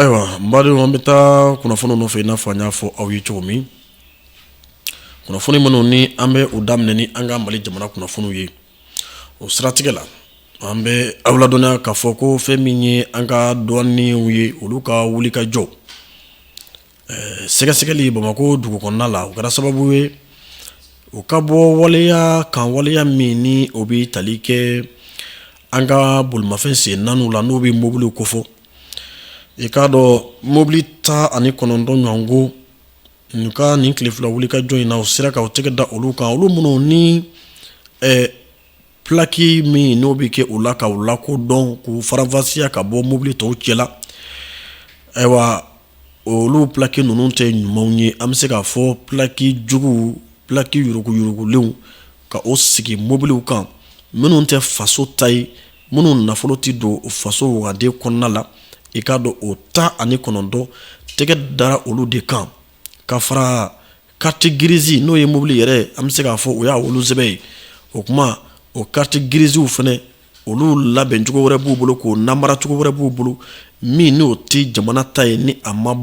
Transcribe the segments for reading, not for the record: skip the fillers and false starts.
Ayiwa mbadu an bɛ taa kunnafoni nɔfɛ i n'a fɔ an y'a fɔ aw ye cogo min kunnafoni minnu ni an bɛ u daminɛ ni an ka Mali jamana kunnafoniw ye o siratigɛ la an bɛ aw ladɔnniya k'a fɔ ko fɛn min ye an ka dɔɔninw ye olu ka wuli ka jɔ sɛgɛsɛgɛli Bamako dugu kɔnɔna la o kɛra sababu ye o ka bɔ waleya kan waleya min ni o bɛ tali kɛ an ka bolimafɛn sen naaniw la n'o bɛ mobiliw kofɔ i k'a dɔn mobili 19 ɲɔgɔn ko nin ka nin tile fila wuli ka jɔ in na o sera ka o tɛgɛ da olu kan olu minnu ni plaki min n'o bɛ kɛ u la ka u lakodɔn k'u faranfasiya ka bɔ mobili tɔw cɛla ayiwa olu plaki ninnu tɛ ɲumanw ye an bɛ se k'a fɔ plaki juguw plaki yuruguyurugulenw ka o sigi mobiliw kan minnu tɛ faso ta ye minnu nafolo tɛ don faso wagaden kɔnɔna la i k'a dɔn o 19 tɛgɛ dara olu de kan ka fara carte grise n'o ye mobili yɛrɛ an bɛ se k'a fɔ o y'a wolo sɛbɛn ye o kuma o carte grisew fɛnɛ olu labɛn cogo wɛrɛ b'u bolo k'o namara cogo wɛrɛ b'u bolo min n'o tɛ jamana ta ye ni a ma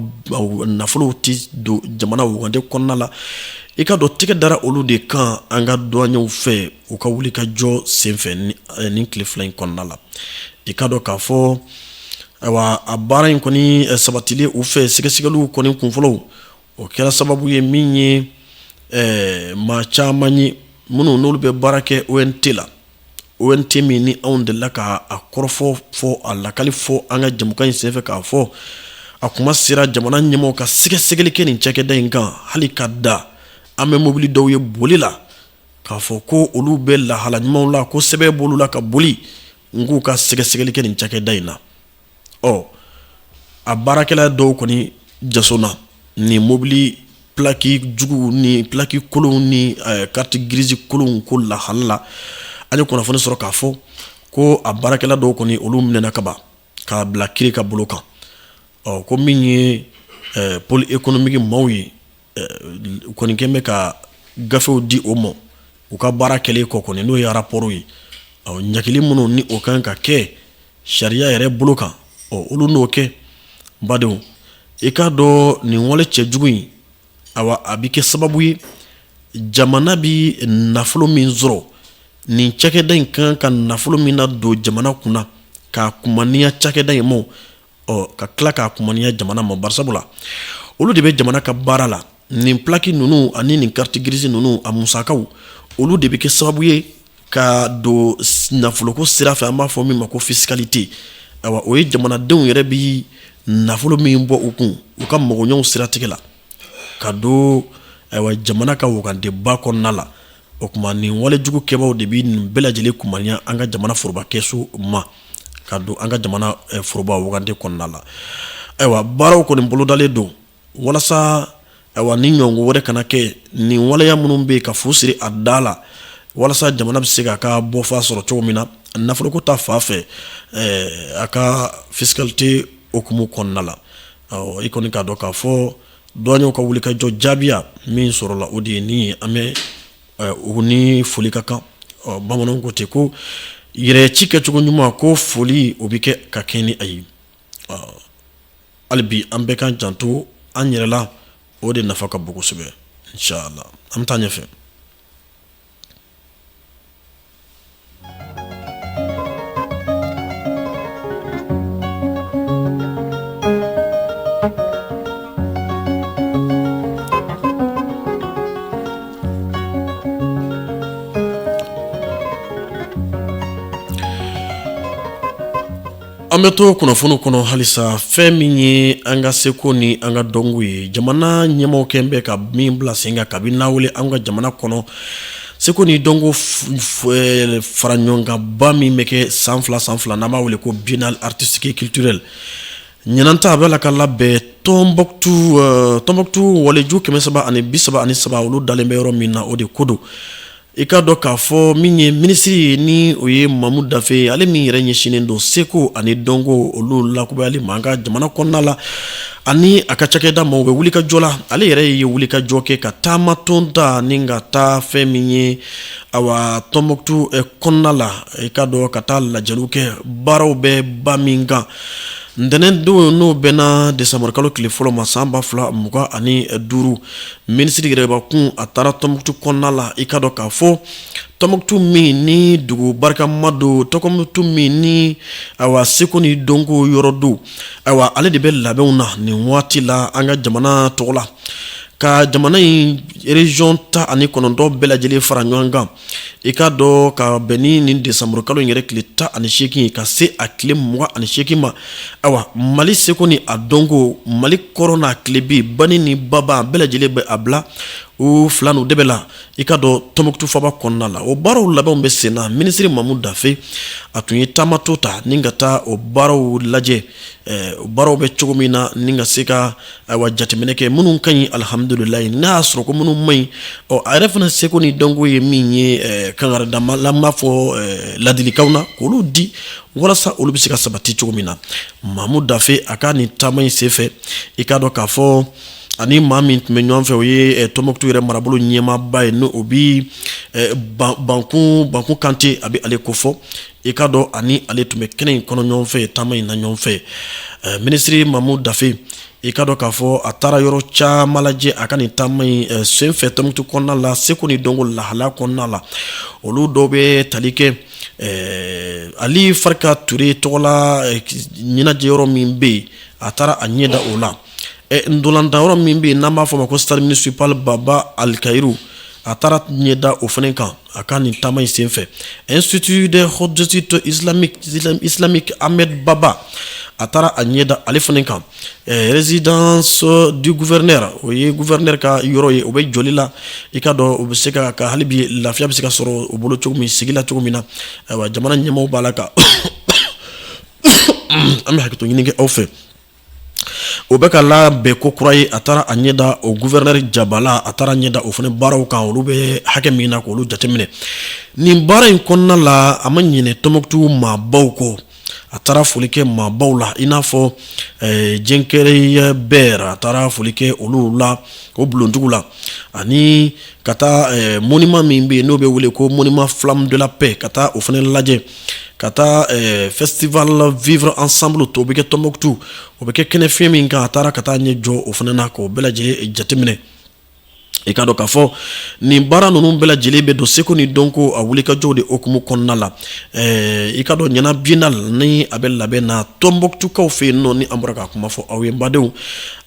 nafolo tɛ don jamana wagaden kɔnɔna la i ka dɔn tɛgɛ dara olu de kan an ka douaniers fɛ u ka wuli ka jɔ senfɛ ni tile fila in kɔnɔna la i ka dɔn k'a fɔ ayiwa a baara in kɔni sabatili u fɛ sɛgɛsɛgɛliw kɔni kunfɔlɔw o kɛra sababu ye min ye maa caman ye minnu n'olu bɛ baara kɛ ONT la ONT min ni anw delila ka a kɔrɔfɔ fɔ a lakali fɔ an ka jamukan in senfɛ k'a fɔ a kuma sera jamana ɲɛmɔgɔw ka sɛgɛsɛgɛli kɛ nin cakɛda in kan hali ka da an bɛ mobili dɔw ye boli la k'a fɔ ko olu bɛ lahala ɲumanw la ko sɛbɛn b'olu la ka boli n k'u ka sɛgɛsɛgɛli kɛ nin cakɛda in na a baarakɛla dɔw kɔni jasona ni mobili plaki jugu ni plaki kolonw ni carte grise kolonw ko lahala an ye kunnafoni sɔrɔ k'a fɔ ko a baarakɛla dɔw kɔni olu minɛna ka ban k'a bila kiri ka bolo kan ko min ye pôle économique maaw ye u kɔni kɛn bɛ ka gafew di o ma u ka baara kɛlen kɔ kɔni n'o ye rapport ye ɲagili minnu ni o kan ka kɛ sariya yɛrɛ bolo kan olu n'o kɛ badenw i k'a dɔn nin wale cɛjugu in awa a bɛ kɛ sababu ye jamana bi nafolo min sɔrɔ nin cakɛda in kan ka nafolo min na don jamana kunna k'a kumaniya cakɛda in ma ka tila k'a kumaniya jamana ma barisabula olu de bɛ jamana ka baara la nin plaki ninnu ani nin carte grise ninnu a musakaw olu de bɛ kɛ sababu ye ka don nafoloko sira fɛ an b'a fɔ min ma ko fiscalité awa o ye jamanadenw yɛrɛ bi nafolo min bɔ u kun u ka mɔgɔɲɔgɔnw siratigɛ la ka don ayiwa jamana ka wagadenba kɔnɔna la o kuma nin walejugu kɛbaaw de bi nin bɛɛ lajɛlen kumaniya an ka jamana foroba kɛsu ma ka don an ka jamana foroba waganden kɔnɔna la ayiwa baaraw kɔni bolodalen don walasa ayiwa ni ɲɔgɔnko wɛrɛ kana kɛ nin waleya minnu bɛ yen ka fu siri a da la walasa jamana bɛ se k'a ka bɔfa sɔrɔ cogo min na nafoloko ta fa fɛ a ka fiscalité okumu kɔnɔna la i kɔni k'a dɔn k'a fɔ douaniers ka wuli ka jɔ jaabiya min sɔrɔla o de ye nin ye an bɛ u ni foli ka kan bamananw ko ten ko yɛrɛci kɛcogo ɲuman ko foli o bɛ kɛ ka kɛ ni a ye hali bi an bɛɛ kan janto an yɛrɛ la o de nafa ka bon kosɛbɛ inshallah an bɛ taa ɲɛfɛ. An bɛ to kunnafoni kɔnɔ halisa fɛn min ye an ka seko ni an ka dɔnko ye jamana ɲɛmɔgɔ kɛn bɛ ka min bila sen kan kabini lawale an ka jamana kɔnɔ seko ni dɔnko fara ɲɔgɔnkanba min bɛ kɛ san fila n'an b'a wele ko biennale artistique culturelle ɲinanta a bɛ la ka labɛn Tombouctou waleju 373 olu dalen bɛ yɔrɔ min na o de ko don i ka dɔn k'a fɔ min ye minisiri ni o ye Mamu Dafe ale min yɛrɛ ɲɛsinnen don seko ani dɔnko olu lakubayali ma an ka jamana kɔnɔna la ani a ka cakɛda ma u bɛ wuli ka jɔ la ale yɛrɛ ye wuli ka jɔ kɛ ka taama ton ta ni ka taa fɛn min ye awa Tombouctou kɔnɔna la i ka dɔn ka taa lajɛliw kɛ baaraw bɛ ba min kan ntɛnɛn don n'o bɛnna desambre kalo tile fɔlɔ ma san 2025 minisiri yɛrɛbakun a taara Tɔnbukutu kɔnɔna la i ka dɔn k'a fɔ Tɔnbukutu min ni dugu barikama don Tɔnbukutu min ni ayiwa seko ni dɔnko yɔrɔ don ayiwa ale de bɛ labɛnw na nin waati la an ka jamana tɔgɔ la ka jamana in région 19 bɛɛ lajɛlen fara ɲɔgɔn kan i ka dɔn ka bɛn ni nin desambre kalo in yɛrɛ tile 18 ka se a tile 28 ma ayiwa Mali seko ni a dɔnko Mali kɔrɔ n'a tilebe bani ni baba bɛɛ lajɛlen bɛ a bila o fila n'u de bɛ la i ka dɔn Tɔnbukutu faba kɔnɔna la o baaraw labɛnw bɛ sen na minisiri Mamu Dafe a tun ye taamato ta ni ka taa o baaraw lajɛ o baaraw bɛ cogo min na ni ka se ka ayiwa jateminɛ kɛ minnu ka ɲi alhamdulilayi n'a y'a sɔrɔ ko minnu ma ɲi a yɛrɛ fana seko ni dɔnko ye min ye kangaradama la n b'a fɔ ladilikanw na k'olu di walasa olu bɛ se ka sabati cogo min na Mamu Dafe a ka nin taama in senfɛ i ka dɔn k'a fɔ ani maa min tun bɛ ɲɔgɔn fɛ o ye Tɔnbukutu yɛrɛ marabolo ɲɛmaaba ye n'o bi Banku Kante a bɛ ale ko fɔ i ka dɔn ani ale tun bɛ kɛnɛ in kɔnɔ ɲɔgɔn fɛ taama in na ɲɔgɔn fɛ minisiri Mamu Dafe i ka dɔn k'a fɔ a taara yɔrɔ caman lajɛ a ka nin taama in senfɛ Tɔnbukutu kɔnɔna la seko ni dɔnko lahala kɔnɔna la olu dɔw bɛ tali kɛ Ali Farika Ture tɔgɔla ɲɛnajɛ yɔrɔ min bɛ yen a taara a ɲɛda o la ndolanda yɔrɔ min bɛ yen n'an b'a fɔ ma ko stade municipal Baba Alkayiru a taara ɲɛda o fana kan a ka nin taama in senfɛ Institut des hautes études islamiques Ahmed Baba a taara a ɲɛda ale fana kan résidence du gouverneur o ye gouverneur ka yɔrɔ ye o bɛ joli la i ka dɔn o bɛ se ka hali bi lafiya bɛ se ka sɔrɔ o bolo cogo min sigi la cogo min na ayiwa jamana ɲɛmaaw b'a la ka an bɛ hakɛto ɲini kɛ aw fɛ o bɛ ka labɛn ko kura ye a taara a ɲɛda o gouverneur Jabala a taara ɲɛda o fana baaraw kan olu bɛ hakɛ min na k'olu jateminɛ nin baara in kɔnɔna la a ma ɲinɛ Tɔnbukutu maabaw kɔ a taara foli kɛ maabaw la i n'a fɔ Jɛnkɛrɛ Bɛr a taara foli kɛ olu la o bulontigiw la ani ka taa monument min bɛ yen n'o bɛ wele ko monument Flamme de la Paix ka taa o fana lajɛ ka taa festival vivre ensemble to o bɛ kɛ Tɔnbukutu o bɛ kɛ kɛnɛ fiɲɛ min kan a taara ka taa ɲɛ jɔ o fana na k'o bɛɛ lajɛlen jateminɛ i ka dɔn k'a fɔ nin baara ninnu bɛɛ lajɛlen bɛ don seko ni dɔnko a wulikajɔw de hukumu kɔnɔna la i ka dɔn ɲɛna biennale ni a bɛ labɛn na Tɔnbukutukaw fɛ yen nɔ ni an bɔra ka kuma fɔ aw ye n badenw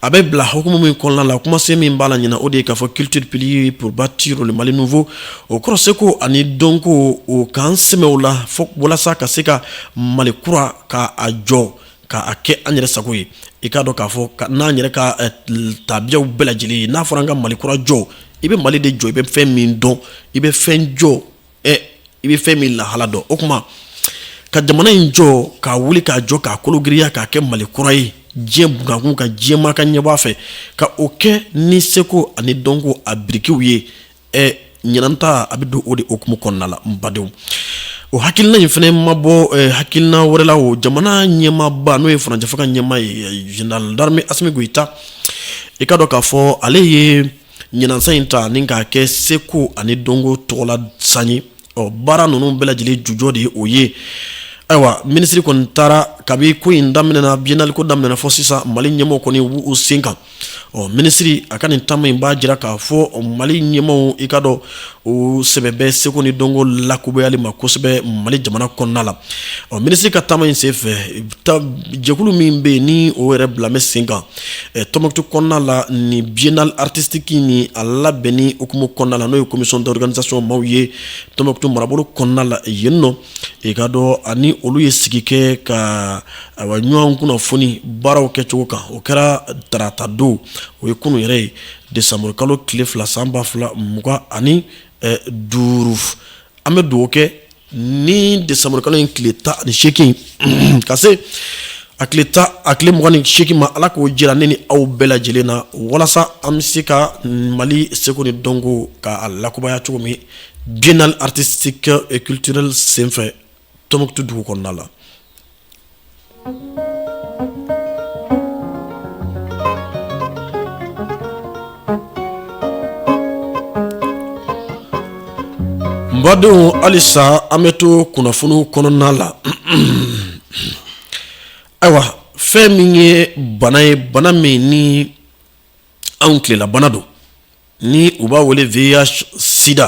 a bɛ bila hukumu min kɔnɔna la kumasen min b'a la ɲina o de ye k'a fɔ culture pilier pour bâtir le Mali nouveau o kɔrɔ seko ani dɔnko o k'an sɛmɛ o la fo walasa ka se ka Mali kura ka a jɔ k'a kɛ an yɛrɛ sago ye i ka dɔn k'a fɔ n'an yɛrɛ ka tabiyaw bɛɛ lajɛlen ye n'a fɔra an ka Mali kura jɔ i bɛ Mali de jɔ i bɛ fɛn min dɔn i bɛ fɛn jɔ i bɛ fɛn min lahala dɔn o kuma ka jamana in jɔ k'a wuli k'a jɔ k'a kologiriya k'a kɛ Mali kura ye diɲɛ bugankun ka diɲɛmaa ka ɲɛbɔ a fɛ ka o kɛ ni seko ani dɔnko a birikiw ye ɲinanta a bɛ don o de hukumu kɔnɔna la n badenw o hakilina in fana ma bɔ hakilina wɛrɛ la o jamana ɲɛmaaba n'o ye Faranjɛ ka ɲɛmaa ye général d'armée Assimi Goïta i ka dɔn k'a fɔ ale ye ɲinansa in ta ni k'a kɛ seko ani dɔnko tɔgɔla san ye baara ninnu bɛɛ lajɛlen jujɔ de ye o ye ayiwa minisiri kɔni taara kabi ko in daminɛna biennale ko daminɛna fɔ sisan Mali ɲɛmaaw kɔni u sen kan minisiri a ka nin taama in b'a jira k'a fɔ Mali ɲɛmaaw i ka dɔn o sɛbɛ bɛ seko ni dɔnko lakobayali ma kosɛbɛ Mali jamana kɔnɔna la minisiri ka taama in senfɛ jɛkulu min bɛ yen ni o yɛrɛ bilamɛ sen kan Tɔnbukutu kɔnɔna la ni biennale artistique ni a labɛnni hukumu kɔnɔna la n'o ye commission d'organisation maaw ye Tɔnbukutu marabolo kɔnɔna la yen nɔ i ka dɔn ani olu ye sigi kɛ ka ɲɔgɔn kunnafoni baaraw kɛcogo kan o kɛra tarata don o ye kunun yɛrɛ ye desambre kalo tile 2 san 2025 an bɛ dugawu kɛ ni desambre kalo in tile 18 ka se a tile 28 ma ala k'o jira ne ni aw bɛɛ lajɛlen na walasa an bɛ se ka Mali seko ni dɔnko k'a lakubaya cogo min biennale artistique et culturelle senfɛ Tɔnbukutu dugu kɔnɔna la. Badenw halisa an bɛ to kunnafoniw kɔnɔna la ayiwa fɛn min ye bana min ni anw tilela bana don ni u b'a wele VIH sida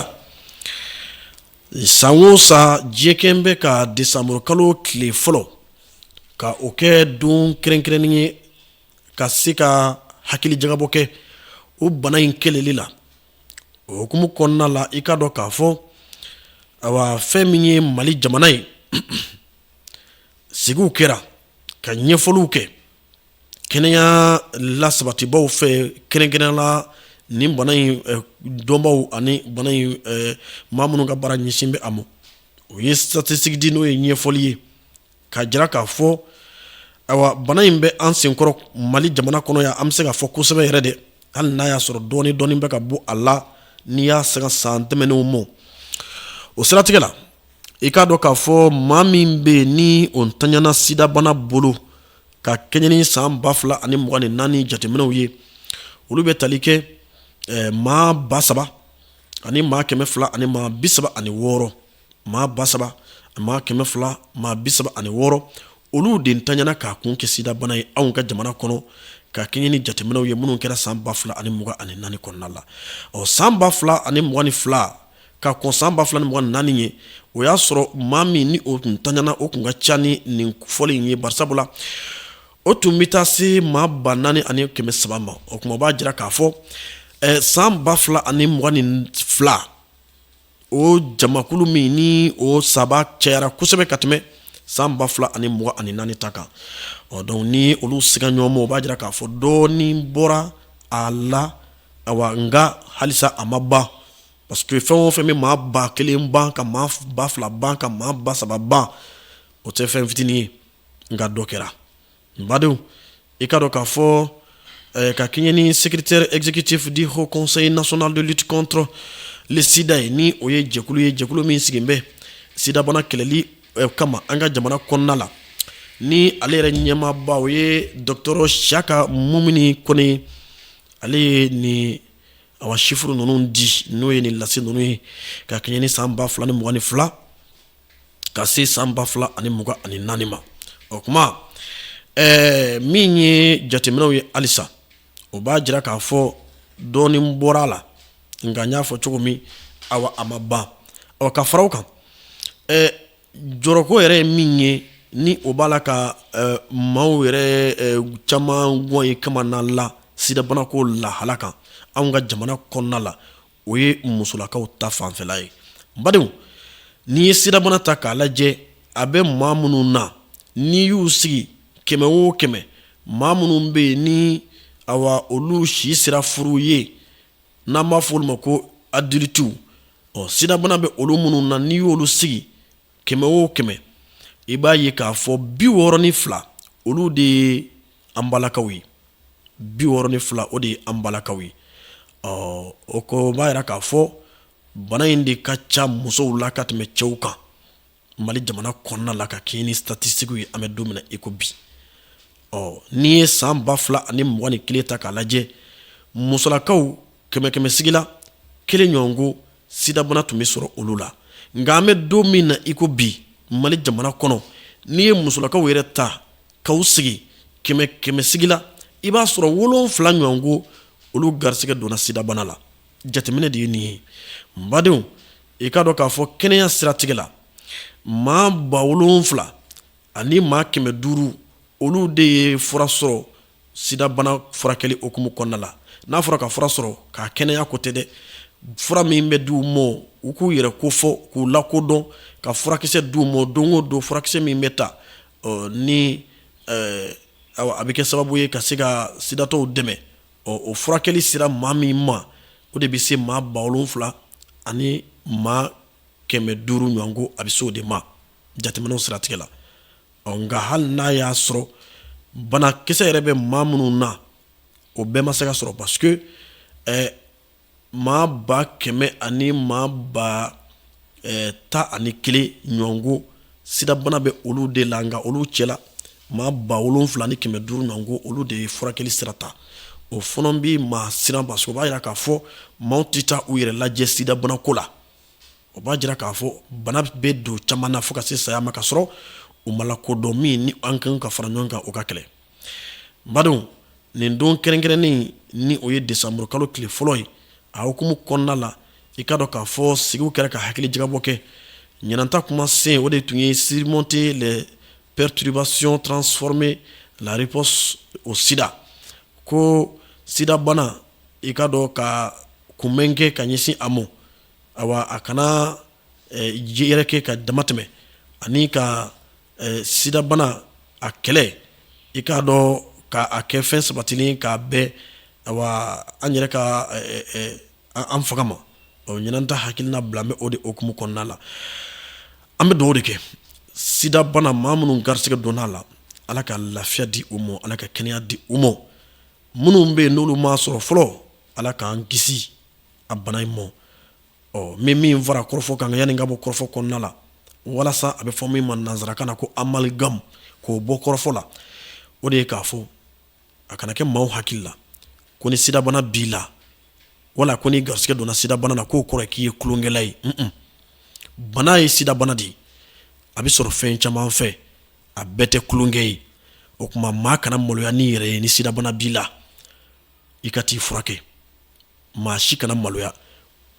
san o san diɲɛ kɛn bɛ ka desanburu kalo tile fɔlɔ ka o kɛ don kɛrɛnkɛrɛnnen ye ka se ka hakili jagabɔ kɛ o bana in kɛlɛli la o hukumu kɔnɔna la i ka dɔn k'a fɔ awa fɛn min ye Mali jamana ye sigiw kɛra ka ɲɛfɔliw kɛ kɛnɛya lasabatibaw fɛ kɛrɛnkɛrɛnnen la ni bana in dɔnbaw ani bana in maa minnu ka baara ɲɛsin bɛ a ma o ye statistique di n'o ye ɲɛfɔli ye ka jira k'a fɔ awa bana in bɛ an senkɔrɔ Mali jamana kɔnɔ yan an bɛ se k'a fɔ kosɛbɛ yɛrɛ dɛ hali n'a y'a sɔrɔ dɔɔni bɛ ka bɔ a la n'i y'a sɛgɛn san tɛmɛnenw mɔ o siratigɛ la i k'a dɔn k'a fɔ maa min bɛ yen ni o ntanyana sida bana bolo ka kɛɲɛ ni san 2024 jateminɛw ye olu bɛ tali kɛ maa 3,000 ani maa 200 ani maa 36 maa 3,000 maa 200 maa 36 olu de ntanyana k'a kun kɛ sida bana ye anw ka jamana kɔnɔ ka kɛɲɛ ni jateminɛw ye minnu kɛra san 2024 kɔnɔna la san 2022 ka kɔn san 2024 ye o y'a sɔrɔ maa min ni o tun tanyana o kun ka ca ni nin fɔli in ye barisabula o tun bɛ taa se maa 4,300 ma o kuma b'a jira k'a fɔ san 2022 o jamakulu min ni o saba cayara kosɛbɛ ka tɛmɛ san 2024 ta kan donc ni olu siga ɲɔgɔn ma o b'a jira k'a fɔ dɔɔni bɔra a la awa nga halisa a ma ban parce que fɛn o fɛn bɛ maa 1,000 ban ka maa 2,000 ban ka maa 3,000 ban o tɛ fɛn fitinin ye nka dɔ kɛra badenw i ka dɔn k'a fɔ ka kɛɲɛ ni secrétaire exécutif du Haut Conseil national de lutte contre le sida ye ni o ye jɛkulu min sigilen bɛ sida bana kɛlɛli kama an ka jamana kɔnɔna la ni ale yɛrɛ ɲɛmaaba o ye Dr Saka Mumini Kone ale ye ni awa chiffre ninnu di n'o ye nin lase ninnu ye ka kɛɲɛ ni san 2022 ka se san 2024 ma o kuma min ye jateminɛw ye halisa o b'a jira k'a fɔ dɔɔni bɔra la nka n y'a fɔ cogo min awa a ma ban ka fara o kan jɔrɔko yɛrɛ ye min ye ni o b'a la ka maaw yɛrɛ caman gɔn ye kamana la sida bana ko lahala kan anw ka jamana kɔnɔna la o ye musolakaw ta fanfɛla ye badenw n'i ye sida bana ta k'a lajɛ a bɛ maa minnu na n'i y'u sigi 100 o 100 maa minnu bɛ yen ni awa olu si sera furu ye n'an b'a fɔ olu ma ko adultes sida bana bɛ olu minnu na n'i y'olu sigi 100 o 100 i b'a ye k'a fɔ 62 olu de ye an balakaw ye 62 o de ye an balakaw ye o ko b'a jira k'a fɔ bana in de ka ca musow la ka tɛmɛ cɛw kan Mali jamana kɔnɔna la ka kɛɲɛ ni statistique ye an bɛ don min na i ko bi n'i ye san 2021 ta k'a lajɛ musolakaw 100 sigi la 1 ɲɔgɔnko sida bana tun bɛ sɔrɔ olu la nka an bɛ don min na i ko bi Mali jamana kɔnɔ n'i ye musolakaw yɛrɛ ta k'aw sigi 100 sigi la i b'a sɔrɔ 7 ɲɔgɔnko olu garisɛgɛ donna sida bana la jateminɛ de ye nin ye badenw i ka dɔn k'a fɔ kɛnɛya siratigɛ la maa 70,000 ani maa 500 olu de ye fura sɔrɔ sida bana furakɛli okumu kɔnɔna la n'a fɔra ka fura sɔrɔ k'a kɛnɛya ko tɛ dɛ fura min bɛ d'u ma u k'u yɛrɛ kofɔ k'u lakodɔn ka furakisɛ d'u ma don o don furakisɛ min bɛ ta ni a bɛ kɛ sababu ye ka se ka sidatɔw dɛmɛ o furakɛli sira maa min ma o de bɛ se maa 70,000 ani maa 500 ɲɔgɔnko a bɛ se o de ma jateminɛw siratigɛ la nka hali n'a y'a sɔrɔ banakisɛ yɛrɛ bɛ maa minnu na o bɛɛ ma se ka sɔrɔ parce que maa 100,000 ani maa 11,000 ɲɔgɔnko sida bana bɛ olu de la nka olu cɛla maa 7,000 ani 500 ɲɔgɔnko olu de ye furakɛli sira ta o fana bɛ maa siran parce que o b'a jira k'a fɔ maaw tɛ taa u yɛrɛ lajɛ sida bana ko la o b'a jira k'a fɔ bana bɛ don caman na fo ka se saya ma ka sɔrɔ u ma lakodɔn min ni an kan ka fara ɲɔgɔn kan o ka kɛlɛ badon nin don kɛrɛnkɛrɛnnen ni o ye décembre kalo tile fɔlɔ ye a hukumu kɔnɔna la i ka dɔn k'a fɔ sigiw kɛra ka hakili jagabɔ kɛ ɲinanta kuma sen o de tun ye surmonter les perturbations, transformer la réponse au sida ko sida bana i ka dɔn ka kunbɛn kɛ ka ɲɛsin a mɔ awa a kana yɛrɛ kɛ ka dama tɛmɛ ani ka sida bana a kɛlɛ i ka dɔn ka a kɛ fɛn sabatilen k'a bɛɛ awa an yɛrɛ ka an faga ma ɲinanta hakilina bila bɛ o de okumu kɔnɔna la an bɛ dugawu de kɛ sida bana maa minnu garisɛgɛ donna la ala ka lafiya di u ma ala ka kɛnɛya di u ma minnu bɛ yen n'olu ma sɔrɔ fɔlɔ ala k'an kisi a bana in ma min fara kɔrɔfɔ kan yanni ka bɔ kɔrɔfɔ kɔnɔna la walasa a bɛ fɔ min ma nanzarakan na ko amalgam k'o bɔ kɔrɔfɔ la o de ye k'a fɔ a kana kɛ maaw hakili la ko ni sida bana b'i la wala ko ni garisɛgɛ donna sida bana na k'o kɔrɔ k'i ye kulonkɛla ye bana ye sida bana de a bɛ sɔrɔ fɛn caman fɛ a bɛɛ tɛ kulonkɛ ye o kuma maa kana maloya ni yɛrɛ ye ni sida bana b'i la i ka t'i furakɛ maa si kana maloya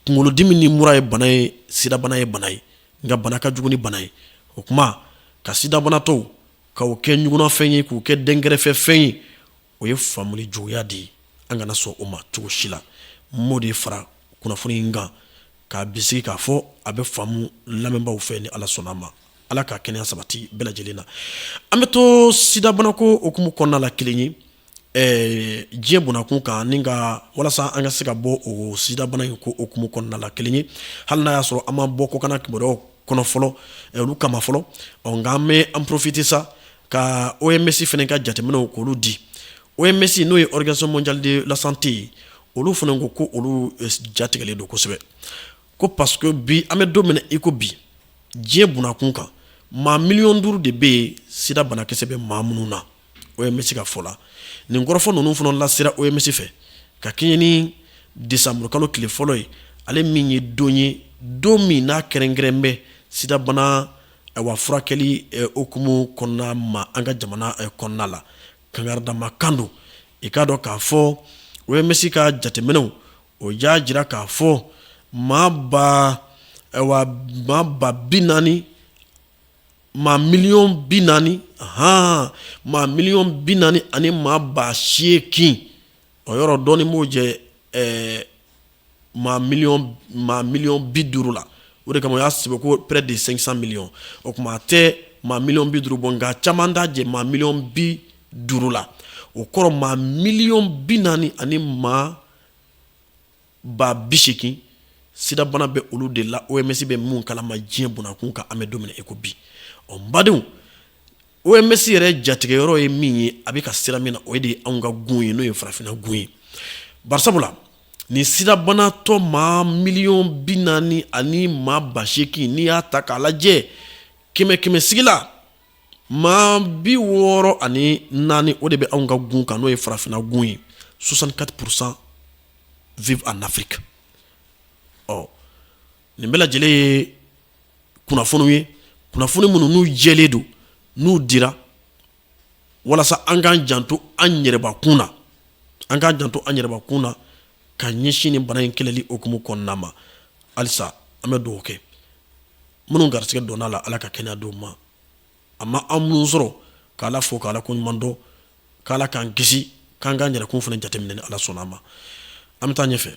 kunkolodimi ni mura ye bana ye sida bana ye bana ye nka bana ka jugu ni bana ye o kuma ka sida bana tɔw k'o kɛ ɲugunna fɛn ye k'o kɛ dɛnkɛrɛfɛ fɛn ye o ye faamuli juguya de ye an kana sɔn o ma cogo si la m'o de fara kunnafoni in kan k'a bisigi k'a fɔ a bɛ faamu lamɛnbaaw fɛ ni ala sɔnna a ma ala ka kɛnɛya sabati bɛɛ lajɛlen na an bɛ to sida banako okumu kɔnɔna la kelen ye diɲɛ bonnakun kan ni ka walasa an ka se ka bɔ o sida bana in ko okumu kɔnɔna la kelen ye hali n'a y'a sɔrɔ an ma bɔ kɔkanna kibaruyaw kɔnɔ fɔlɔ olu kama fɔlɔ nka an bɛ an profiter sa ka OMS fana ka jateminɛw k'olu di OMS n'o ye Organisation mondiale de la santé ye olu fana ko olu jatigɛlen don kosɛbɛ ko parce que bi an bɛ don min na i ko bi diɲɛ bonnakun kan maa 5,000,000 de bɛ yen sida banakisɛ bɛ maa minnu na OMS ka fɔ la nin kɔrɔfɔ ninnu fana lasera OMS fɛ ka kɛɲɛ ni décembre kalo tile fɔlɔ ye ale min ye don min n'a kɛrɛnkɛrɛn bɛ sida bana wa furakɛli okumu kɔnɔna ma an ka jamana kɔnɔna la kangaradama kan don i k'a dɔn k'a fɔ OMS ka jateminɛw o y'a jira k'a fɔ maa ba 40,000 maa 40,000,000 maa 40,000,000 ani maa 80,000 o yɔrɔ dɔɔni m'o jɛ maa 50,000,000 la o de kama o y'a sɛbɛn ko près de 500 millions o kuma a tɛ maa 50,000,000 bɔ nka caman t'a jɛ maa 50,000,000 la o kɔrɔ maa 40,000,000 ani maa 80,000 sida bana bɛ olu de la OMS bɛ mun kalama diɲɛ bonnakun kan an bɛ don min na i ko bi n badenw OMS yɛrɛ jatigɛyɔrɔ ye min ye a bɛ ka sira min na o de ye anw ka gun ye n'o ye farafinna gun ye barisabula ni sida bana tɔ maa 40,000,000 ani maa 80,000 n'i y'a ta k'a lajɛ kɛmɛ sigi la maa 64 o de bɛ anw ka gun kan n'o ye farafinna gun ye 64% vivent en Afrique nin bɛɛ lajɛlen ye kunnafoniw ye kunnafoni minnu n'u jɛlen don n'u dira walasa an k'an janto an yɛrɛbakun na ka ɲɛsin nin bana in kɛlɛli okumu kɔnɔna ma halisa an bɛ dugawu kɛ minnu garisɛgɛ donna la ala ka kɛnɛya d'u ma a ma an minnu sɔrɔ k'ala fo k'ala ko ɲuman dɔn k'ala k'an kisi k'an k'an yɛrɛkun fana jateminɛ ni ala sɔnna a ma an bɛ taa ɲɛfɛ.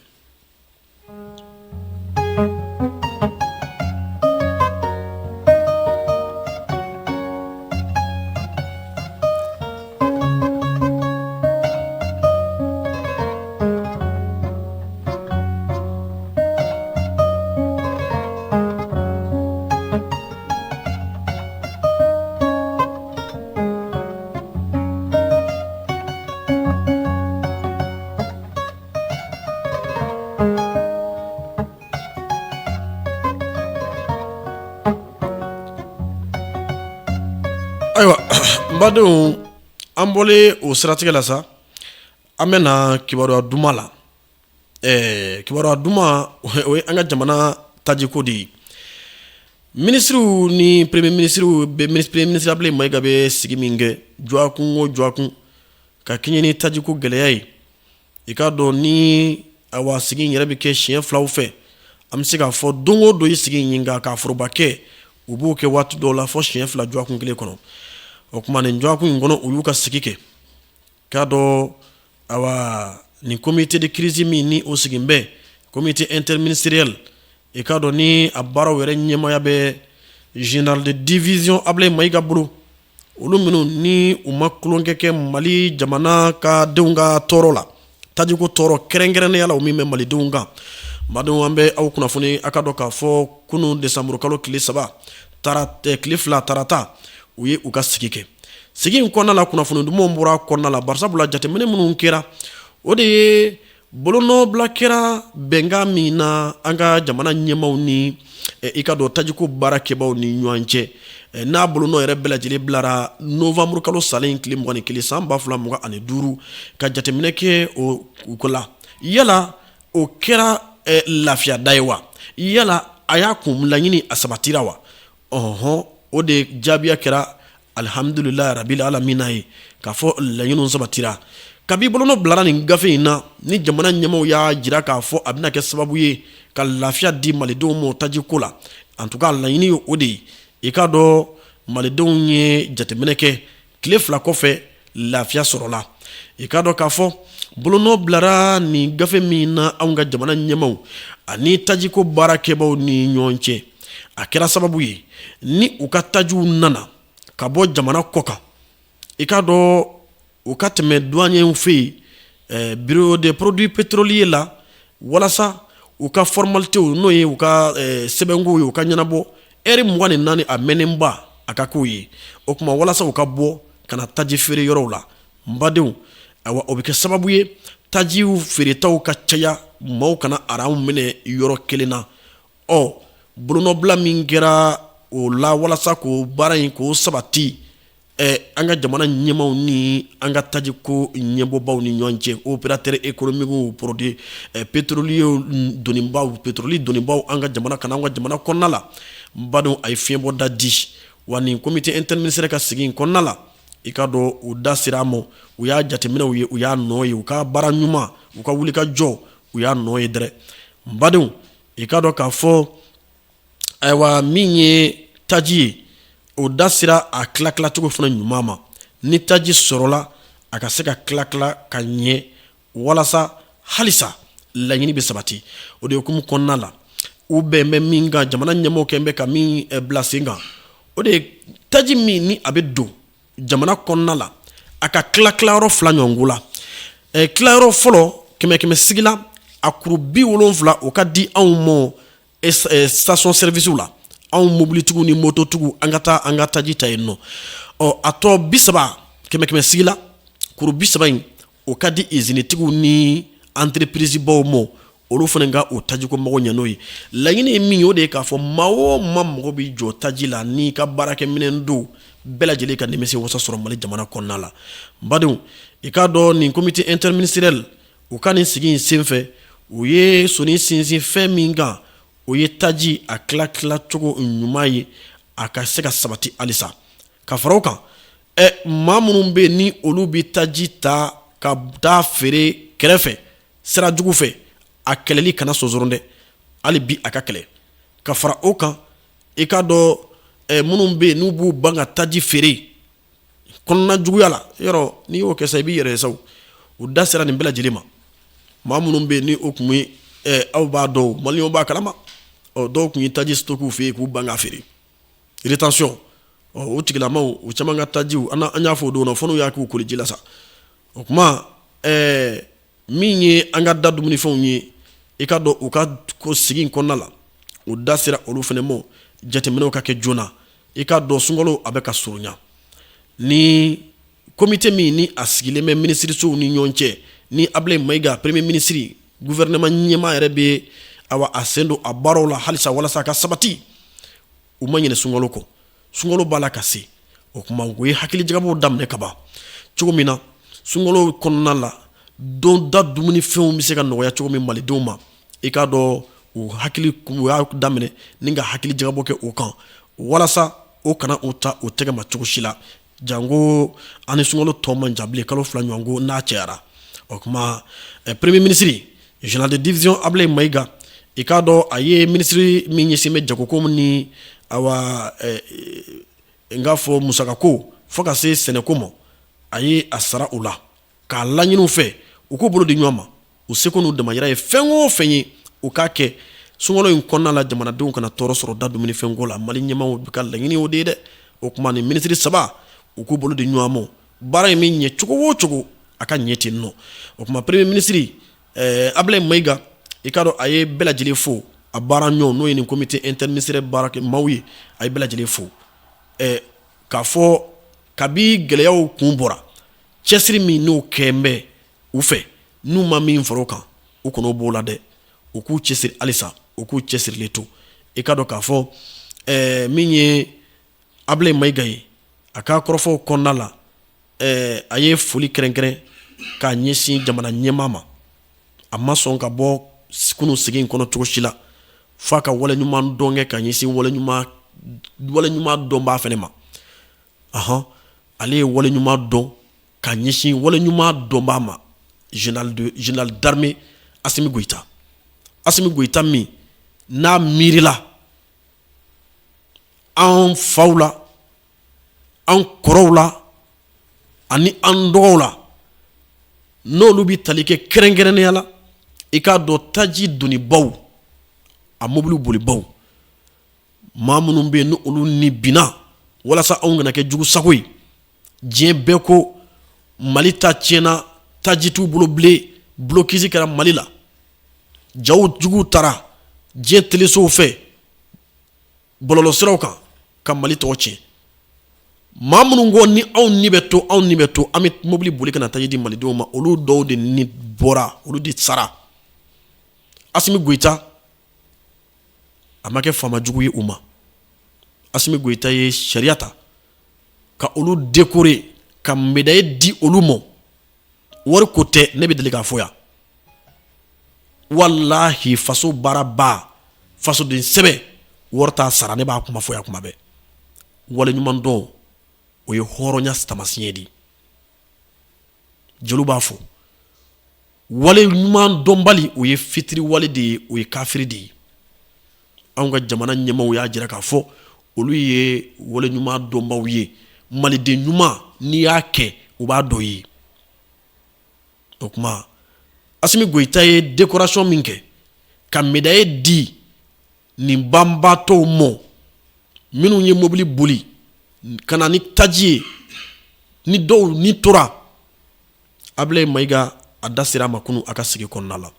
Ayiwa badenw an bɔlen o siratigɛ la sa an bɛ na kibaruya duman la kibaruya duman o ye an ka jamana tajiko de ye minisiriw ni premier ministre Ablaye Mayiga bɛ sigi min kɛ jɔkun o jɔkun ka kɛɲɛ ni tajiko gɛlɛya ye i k'a dɔn ni awa sigi in yɛrɛ bɛ kɛ siɲɛ filaw fɛ an bɛ se k'a fɔ don o don i sigi in nka k'a foroba kɛ u b'o kɛ waati dɔw la fɔ siɲɛ fila jɔkun kelen kɔnɔ o tuma nin jɔkun in kɔnɔ u y'u ka sigi kɛ k'a dɔn awa nin comité de crise min ni o sigin bɛ comité interministériel i k'a dɔn ni a baaraw yɛrɛ ɲɛmaya bɛ général de division Ablaye Mayiga bolo olu minnu ni u ma tulonkɛ kɛ Mali jamana ka denw ka tɔɔrɔ la tajiko tɔɔrɔ kɛrɛnkɛrɛnnenya la o min bɛ malidenw kan madenw an bɛ aw kunnafoni a ka dɔn k'a fɔ kunun décembre kalo tile 3 tile 2 tarata u ye u ka sigi kɛ sigi in kɔnɔna la kunnafoni dumanw bɔra kɔnɔna la barisabula jateminɛ minnu kɛra o de ye bolonɔbila kɛra bɛnkan min na an ka jamana ɲɛmaw ni i ka dɔn tajiko baarakɛbaw ni ɲɔgɔn cɛ n'a bolonɔ yɛrɛ bɛɛ lajɛlen bilara novembre kalo salen tile 21 san 2025 ka jateminɛ kɛ o ko la yala o kɛra lafiya da ye wa yala a y'a kun laɲini a sabatira wa o de jaabiya kɛra alhamdulillah rabbil alamin ye k'a fɔ laɲiniw sabatira kabi bolonɔ bilara nin gafe in na ni jamana ɲɛmaw y'a jira k'a fɔ a bɛna kɛ sababu ye ka lafiya di malidenw ma tajiko la en tout cas laɲini ye o de ye i k'a dɔn malidenw ye jateminɛ kɛ tile 2 kɔfɛ lafiya sɔrɔla i k'a dɔn k'a fɔ bolonɔ bilara nin gafe min na anw ka jamana ɲɛmaw ani tajiko baarakɛbaw ni ɲɔgɔn cɛ a kɛra sababu ye ni u ka tajiw nana ka bɔ jamana kɔ kan i k'a dɔn u ka tɛmɛ douaniers fɛ yen bureau des produits pétroliers la walasa u ka formalitéw n'o ye u ka sɛbɛnkow ye u ka ɲɛnabɔ heure 24 a mɛnnenba a ka k'o ye o kuma walasa u ka bɔ ka na taji feere yɔrɔw la n badenw awa o bɛ kɛ sababu ye tajiw feeretaw ka caya maaw kana aranw minɛ yɔrɔ kelen na bolonɔbila min kɛra o la walasa k'o baara in k'o sabati an ka jamana ɲɛmaw ni an ka tajiko ɲɛbɔbaw ni ɲɔgɔn cɛ opérateur économique produits pétroliers donibaw pétroli donibaw an ka jamana kana an ka jamana kɔnɔna la n badenw a ye fiɲɛbɔ da di wa nin comité interministériel ka sigi in kɔnɔna la i ka dɔn u da sera a ma u y'a jateminɛw ye u y'a nɔ ye u ka baara ɲuman u ka wuli ka jɔ u y'a nɔ ye dɛrɛ n badenw i ka dɔn k'a fɔ ayiwa min ye taji ye o da sera a tilacogo fana ɲuman ma ni taji sɔrɔla a ka se ka tila ka ɲɛ walasa halisa laɲini bɛ sabati o de hukumu kɔnɔna la u bɛn bɛ min kan jamana ɲɛmɔgɔ kɛn bɛ ka min bila sen kan o de ye taji min ni a bɛ don jamana kɔnɔna la a ka tilayɔrɔ 2 ɲɔgɔn la tilayɔrɔ fɔlɔ 100 sigi la a kuru 70 o ka di anw ma station service la anw mobilitigiw ni mototigiw an ka taji ta yen nɔ a tɔ 30 100 sigi la kuru 30 in o ka di izinitigiw ni entreprise baw ma olu fana ka o tajiko mago ɲɛ n'o ye laɲini ye min ye o de ye k'a fɔ maa o maa mago bɛ jɔ taji la n'i ka baarakɛminɛn don bɛɛ lajɛlen ka nimisi wasa sɔrɔ Mali jamana kɔnɔna la badenw i k'a dɔn nin comité interministériel u ka nin sigi in senfɛ u ye soni sinsin fɛn min kan o ye taji a tila cogo ɲuman ye a ka se ka sabati halisa ka fara o kan maa minnu bɛ ni olu bɛ taji ta ka taa feere kɛrɛfɛ sira jugu fɛ a kɛlɛli kana sɔsɔrɔ dɛ hali bi a ka kɛlɛ ka fara o kan i k'a dɔn minnu bɛ n'u b'u ban ka taji feere kɔnɔna juguya la yɔrɔ n'i y'o kɛ sa i b'i yɛrɛ ye sa u da sera nin bɛɛ lajɛlen ma maa minnu bɛ ni o kun ye aw b'a dɔn maliyɛnw b'a kalama dɔw kun ye taji stockiw fɛ yen k'u ban ka feere rétention o tigilamaw u caman ka tajiw an y'a fɔ o don na fɔ n'u y'a k'u koliji la sa o kuma min ye an ka da dumunifɛnw ye i ka dɔn u ka ko sigi in kɔnɔna la u da sera olu fana ma jateminɛw ka kɛ joona i ka dɔn sunkalo a bɛ ka surunya ni comité min ni a sigilen bɛ minisirisow ni ɲɔgɔn cɛ ni Ablaye Mayiga premier ministre gouvernement ɲɛmaa yɛrɛ bɛ a sen don a baaraw la halisa walasa a ka sabati u ma ɲinɛ sunkalo kɔ sunkalo b'a la ka se o kuma u ye hakilijagabɔw daminɛ ka ban cogo min na sunkalo kɔnɔna la don da dumunifɛnw bɛ se ka nɔgɔya cogo min malidenw ma i k'a dɔn u y'a daminɛ ni ka hakilijagabɔ kɛ o kan walasa o kana o ta o tɛgɛ ma cogo si la jango ani sungalo toma njable kalo fla nyongo na cera o kuma premier ministre général de division Ablaye Maiga ikado aye ministre minyesime jakoko ni awa ngafo musakako foka se senekomo aye asara ula ka lanyinu fe uko bolo de nyoma useko no de mayira e fengo fenyi ukake sungolo in konna la jamana don kana toro soro da dumini fengo la mali nyema o bika lanyini o de o kuma ni ministre saba uko bolo de nyoma bara mi nye chugo aka nyeti no o kuma premier ministre Ablaye Maiga ikado aye bela jele fo a bara nyon no ni comité interministériel barake mawi aye bela jele fo ka fo kabi geleyaw kumbora chesri mi no kembe ufe nu ma min forokan u kono bola de u ku chesri alisa u ku chesri leto ikado ka fo minye Ablaye Maiga aka korofo konnala aye foli krenkren ka nyesi jamana nyemama amma son ka bɔ kunu sigin kono cogosi fa ka wale ɲuman dɔn kɛ ka ɲɛsin wale ɲuman dɔn b'a fɛnɛ ma ale ye wale ɲuman dɔn ka ɲɛsin wale ɲuman dɔn b'a ma général d'armée Assimi Goïta min n'a miirila an faw la an kɔrɔw la ani an dɔgɔw la n'olu bi tali kɛ kɛrɛnkɛrɛnnenya la i k'a dɔn taji doni baw a mobili boli baw maa minnu bɛ yen n'olu ni binna walasa anw kana kɛ jugu sago ye diɲɛ bɛɛ ko Mali ta tiɲɛna taji t'u bolo bilen blocage kɛra Mali la jaw jugu taara diɲɛ telesow fɛ bɔlɔlɔsiraw kan ka Mali tɔgɔ tiɲɛ maa minnu ko ni anw ni bɛ to an bɛ mobili boli kana taji di malidenw ma olu dɔw de ni bɔra olu de sara Assimi Goïta a ma kɛ faama jugu ye u ma Assimi Goïta ye sariya ta ka olu décorer ka médaille di olu ma wari ko tɛ ne bɛ deli k'a fɔ yan wallahi faso baaraba fasoden sɛbɛ wari t'a sara ne b'a kuma fɔ yan kuma bɛɛ wale ɲuman dɔn o ye hɔrɔnya tamasiyɛn de jeliw b'a fɔ wale ɲuman dɔnbali o ye fitiri wale de ye o ye kafiri de ye anw ka jamana ɲɛmaw y'a jira k'a fɔ olu ye wale ɲuman dɔnbaw ye maliden ɲuman n'i y'a kɛ u b'a dɔ ye o kuma Assimi Goïta ye décoration min kɛ ka médaille di nin banbatɔw ma minnu ye mobili boli kana ni taji ye ni dɔw ni tora Ablaye Maiga a da sera ma kunu a ka sigi kɔnɔna la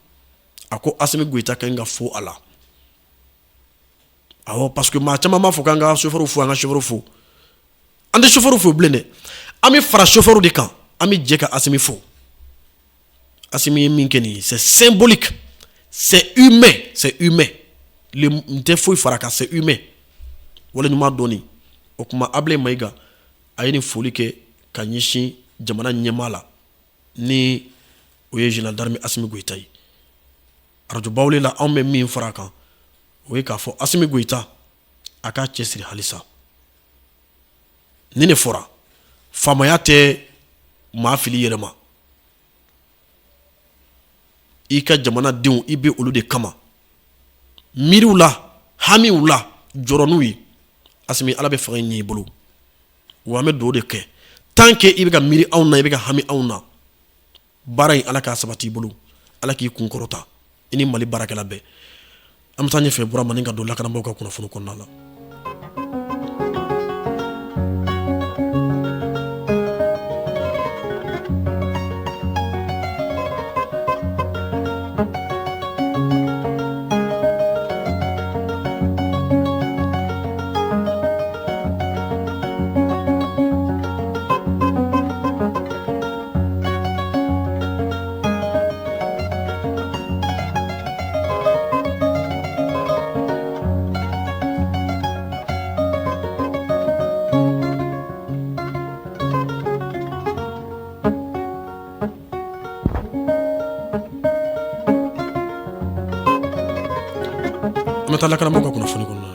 a ko Assimi Goïta kan ka fo a la awɔ parce que maa caman b'a fɔ k'an ka chauffeur fo an ka chauffeur fo an tɛ chauffeur fo bilen dɛ an bɛ fara chauffeur de kan an bɛ jɛ ka Assimi fo Assimi ye min kɛ nin ye c'est symbolique c'est humain le n tɛ foyi fara kan c'est humain wale ɲuman dɔɔni o kuma Ablaye Maiga a ye nin foli kɛ ka ɲɛsin jamana ɲɛmaa la ni o ye général d'armée Assimi Goïta ye radio bawle la anw bɛ min fara kan o ye k'a fɔ Assimi Goïta a k'a cɛsiri halisa ni ne fɔra faamaya tɛ maa fili yɛrɛ ma i ka jamanadenw i bɛ olu de kama miiriw la hamiw la jɔrɔnuw ye Assimi ala bɛ fanga ɲɛ i bolo wa an bɛ dugawu de kɛ tant que i bɛ ka miiri anw na i bɛ ka hami anw na baara in ala k'a sabati i bolo ala k'i kun kɔrɔta i ni Mali baarakɛla bɛɛ an bɛ taa ɲɛfɛ Burama ni ka don lakanabagaw ka kunnafoni kɔnɔna la. An bɛ taa lakanabagaw ka kunnafoni kɔnɔna la.